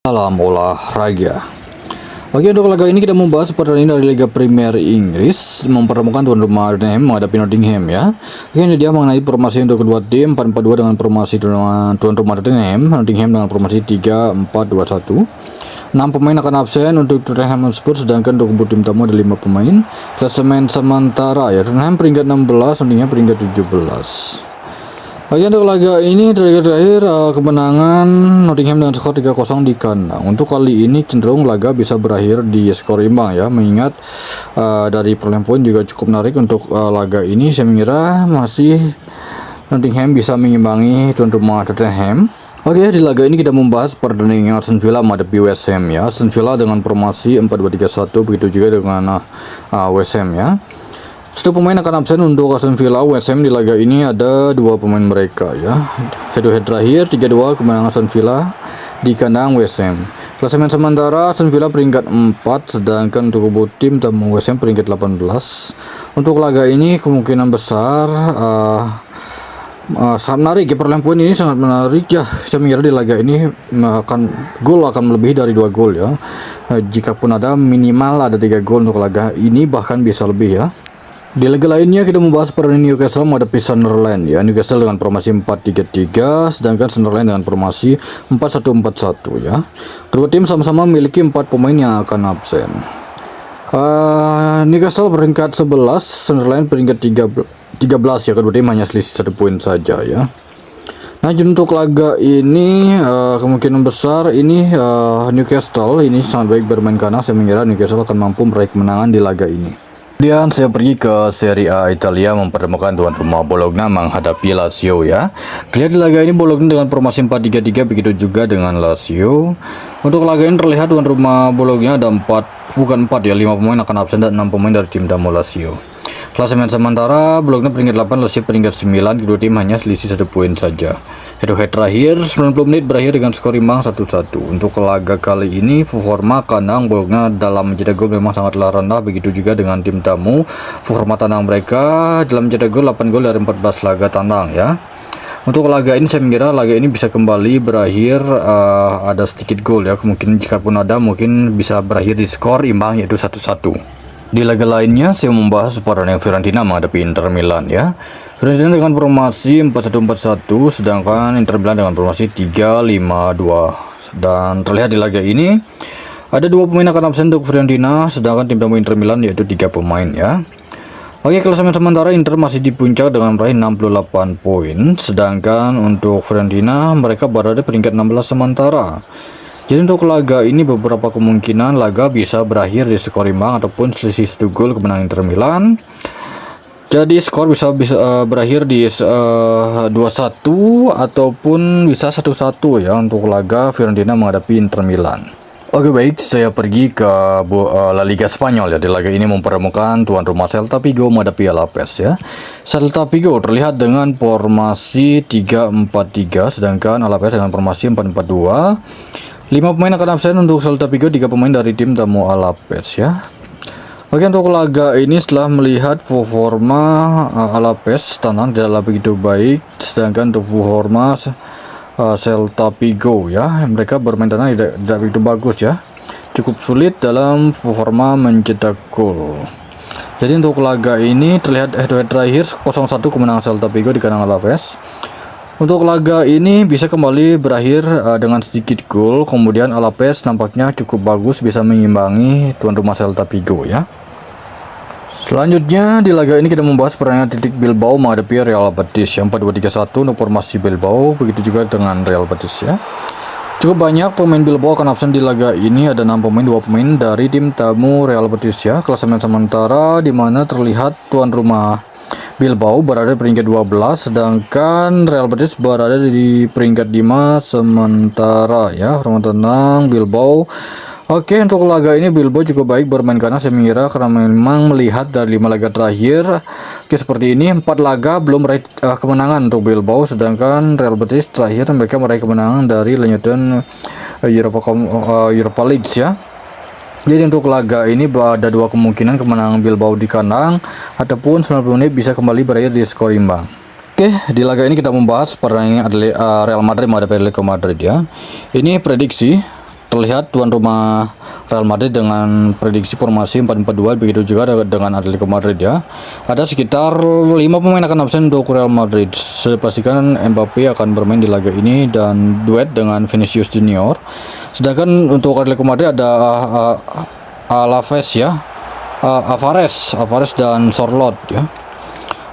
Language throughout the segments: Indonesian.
Dalam olahraga. Oke, untuk laga ini kita membahas pertandingan dari Liga Premier Inggris mempertemukan tuan rumah Tottenham menghadapi Nottingham ya. Oke, ini dia mengenai formasi untuk kedua tim 4-4-2 dengan formasi tuan rumah Tottenham, Nottingham dengan formasi 3-4-2-1. 6 pemain akan absen untuk Tottenham Hotspur, sedangkan untuk tim tamu ada 5 pemain. Klasemen sementara ya, Tottenham peringkat 16, Nottingham peringkat 17. Oke, untuk laga ini terakhir kemenangan Nottingham dengan skor 3-0 di kandang. Untuk kali ini cenderung laga bisa berakhir di skor imbang ya, mengingat dari perolehan poin juga cukup menarik untuk laga ini. Saya mengira masih Nottingham bisa mengimbangi tuan rumah Tottenham. Oke, di laga ini kita membahas pertandingan Aston Villa menghadapi West Ham ya. Aston Villa dengan formasi 4-2-3-1, begitu juga dengan West Ham ya. Satu pemain akan absen untuk Aston Villa. West Ham di laga ini ada 2 pemain mereka ya. Head to head terakhir 3-2 kemenangan Aston Villa di kandang West Ham. Klasemen sementara Aston Villa peringkat 4, sedangkan untuk tim tamu West Ham peringkat 18. Untuk laga ini kemungkinan besar sangat menarik ya, perolehan poin ini sangat menarik ya. Saya mengira di laga ini gol akan melebihi dari 2 gol ya. Jikapun ada minimal ada 3 gol untuk laga ini, bahkan bisa lebih ya. Di laga lainnya kita membahas pertandingan Newcastle menghadapi Sunderland ya. Newcastle dengan formasi 4-3-3, sedangkan Sunderland dengan formasi 4-1-4-1 ya. Kedua tim sama-sama memiliki 4 pemain yang akan absen. Newcastle peringkat 11, Sunderland peringkat 13 ya. Kedua tim hanya selisih 1 poin saja ya. Nah, untuk laga ini kemungkinan besar ini Newcastle ini sangat baik bermain, karena saya mengira Newcastle akan mampu meraih kemenangan di laga ini. Kemudian saya pergi ke Serie A Italia mempertemukan tuan rumah Bologna menghadapi Lazio ya. Lihat di laga ini Bologna dengan formasi 4-3-3, begitu juga dengan Lazio. Untuk laga ini terlihat tuan rumah Bologna ada 5 pemain akan absen dan 6 pemain dari tim tamu Lazio. Klasemen sementara Bologna peringkat 8, Lazio peringkat 9, kedua tim hanya selisih 1 poin saja. Head to head terakhir 90 menit berakhir dengan skor imbang 1-1. Untuk laga kali ini performa kandang Bologna dalam mencetak gol memang sangatlah rendah, begitu juga dengan tim tamu. Performa tandang mereka dalam mencetak gol 8 gol dari 14 laga tandang ya. Untuk laga ini saya mengira laga ini bisa kembali berakhir ada sedikit gol ya. Kemungkinan jika pun ada mungkin bisa berakhir di skor imbang yaitu 1-1. Di laga lainnya saya membahas pertandingan Fiorentina menghadapi Inter Milan ya. Fiorentina dengan formasi 4-1-4-1, sedangkan Inter Milan dengan formasi 3-5-2. Dan terlihat di laga ini ada 2 pemain akan absen untuk Fiorentina, sedangkan tim tamu Inter Milan yaitu 3 pemain ya. Oke, klasemen sementara Inter masih di puncak dengan meraih 68 poin, sedangkan untuk Fiorentina mereka berada peringkat 16 sementara. Jadi untuk laga ini beberapa kemungkinan laga bisa berakhir di skor imbang ataupun selisih 1 gol kemenangan Inter Milan. Jadi skor bisa berakhir di 2-1 ataupun bisa 1-1 ya untuk laga Fiorentina menghadapi Inter Milan. Oke, baik, saya pergi ke La Liga Spanyol ya. Di laga ini mempertemukan tuan rumah Celta Vigo menghadapi Alaves ya. Celta Vigo terlihat dengan formasi 3-4-3, sedangkan Alaves dengan formasi 4-4-2. 5 pemain akan absen untuk Celta Vigo, 3 pemain dari tim tamu Alaves ya. Oke, untuk laga ini setelah melihat performa Alaves tenang tidaklah begitu baik, sedangkan untuk performa Celta Vigo ya, mereka bermain tenang tidak begitu bagus ya. Cukup sulit dalam performa mencetak gol. Jadi untuk laga ini terlihat head to head terakhir 0-1 kemenangan Celta Vigo di kandang Alaves. Untuk laga ini bisa kembali berakhir dengan sedikit gol, kemudian Alaves nampaknya cukup bagus bisa mengimbangi tuan rumah Celta Vigo ya. Selanjutnya di laga ini kita membahas pertandingan Athletic Bilbao menghadapi Real Betis yang 4-2-3-1 untuk formasi Bilbao, begitu juga dengan Real Betis ya. Cukup banyak pemain Bilbao akan absen di laga ini, ada 6 pemain, 2 pemain dari tim tamu Real Betis ya. Klasemen sementara di mana terlihat tuan rumah Bilbao berada di peringkat 12, sedangkan Real Betis berada di peringkat 5 sementara ya. Rumah tenang Bilbao. Oke, untuk laga ini Bilbao cukup baik bermain, karena saya mengira karena memang melihat dari 5 laga terakhir seperti ini 4 laga belum meraih kemenangan untuk Bilbao, sedangkan Real Betis terakhir mereka meraih kemenangan dari lanjutan Europa League ya. Jadi untuk laga ini ada 2 kemungkinan kemenangan Bilbao di kandang ataupun 90 menit bisa kembali berakhir di skor imbang. Oke, di laga ini kita membahas pertandingan Real Madrid menghadapi Atletico Madrid ya. Ini prediksi terlihat tuan rumah Real Madrid dengan prediksi formasi 4-4-2, begitu juga dengan Atletico Madrid ya. Ada sekitar 5 pemain akan absen untuk Real Madrid. Sudah pastikan Mbappe akan bermain di laga ini dan duet dengan Vinicius Junior. Sedangkan untuk Atletico Madrid ada Alaves ya, Alvarez dan Sorloth ya.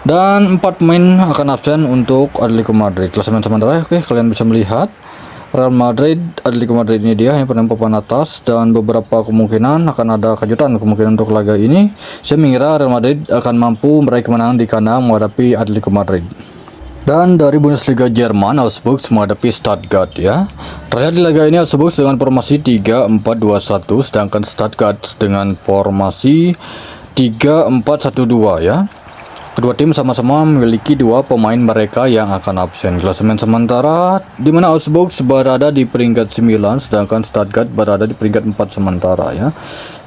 Dan 4 pemain akan absen untuk Atletico Madrid. Klasemen sementara, oke, kalian bisa melihat Real Madrid, Atletico Madrid ini dia yang papan atas, dan beberapa kemungkinan akan ada kejutan kemungkinan untuk laga ini. Saya mengira Real Madrid akan mampu meraih kemenangan di kandang menghadapi Atletico Madrid. Dan dari Bundesliga Jerman, Augsburg menghadapi Stuttgart ya. Terlihat di laga ini Augsburg dengan formasi 3-4-2-1, sedangkan Stuttgart dengan formasi 3-4-1-2 ya. Kedua tim sama-sama memiliki 2 pemain mereka yang akan absen. Klasemen sementara di mana Augsburg berada di peringkat 9, sedangkan Stuttgart berada di peringkat 4 sementara ya.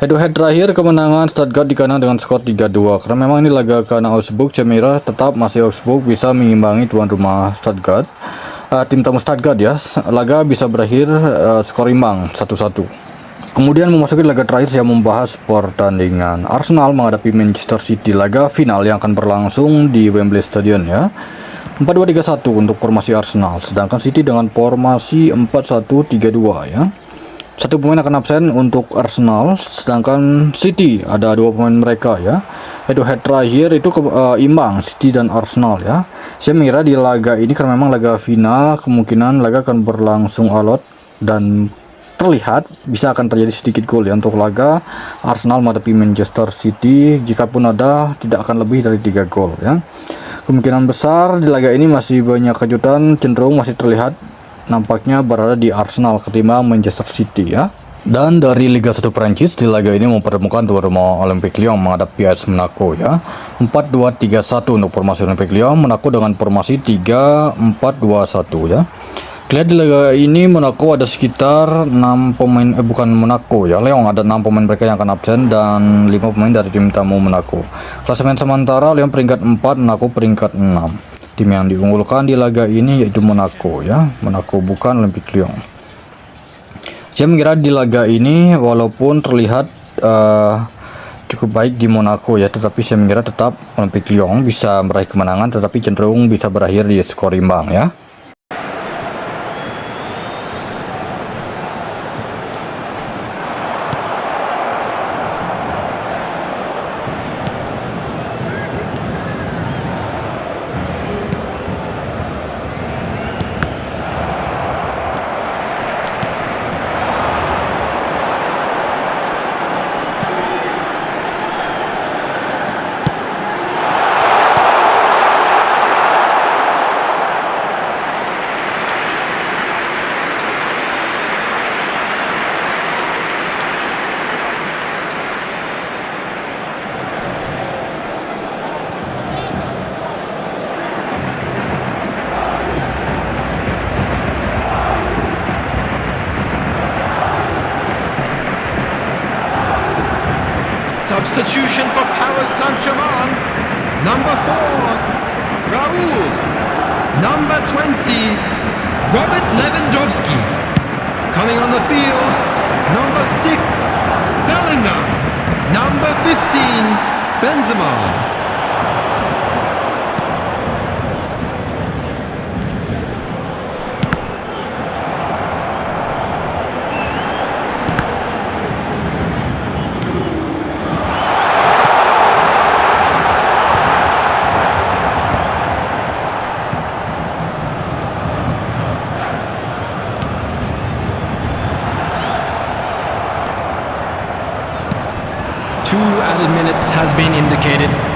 Head-to-head terakhir kemenangan Stuttgart di kandang dengan skor 3-2. Karena memang ini laga kandang Augsburg, saya mengira tetap masih Augsburg bisa mengimbangi tuan rumah Stuttgart. Tim tamu Stuttgart ya, laga bisa berakhir skor imbang 1-1. Kemudian memasuki laga terakhir, saya membahas pertandingan Arsenal menghadapi Manchester City, laga final yang akan berlangsung di Wembley Stadium ya. 4-2-3-1 untuk formasi Arsenal, sedangkan City dengan formasi 4-1-3-2 ya. 1 pemain akan absen untuk Arsenal, sedangkan City ada 2 pemain mereka ya. Head-to-head terakhir itu imbang City dan Arsenal ya. Saya mengira di laga ini karena memang laga final, kemungkinan laga akan berlangsung alot dan terlihat bisa akan terjadi sedikit gol ya untuk laga Arsenal menghadapi Manchester City. Jikapun ada, tidak akan lebih dari 3 gol ya. Kemungkinan besar di laga ini masih banyak kejutan, cenderung masih terlihat nampaknya berada di Arsenal ketimbang Manchester City ya. Dan dari Liga 1 Prancis, di laga ini mempertemukan tuan rumah Olympique Lyon menghadapi AS Monaco ya. 4-2-3-1 untuk formasi Olympique Lyon, Monaco dengan formasi 3-4-2-1 ya. Lihat di laga ini Monaco ada sekitar 6 pemain, bukan Monaco ya, Lyon ada 6 pemain mereka yang akan absen dan 5 pemain dari tim tamu Monaco. Klasemen sementara Lyon peringkat 4, Monaco peringkat 6. Tim yang diunggulkan di laga ini yaitu Monaco ya, Monaco bukan Olympique Lyon. Saya mengira di laga ini walaupun terlihat cukup baik di Monaco ya, tetapi saya mengira tetap Olympique Lyon bisa meraih kemenangan, tetapi cenderung bisa berakhir di skor imbang ya. Substitution for Paris Saint-Germain. Number 4, Raoul. Number 20, Robert Lewandowski. Coming on the field, number 6, Bellingham. Number 15, Benzema. 2 added minutes has been indicated.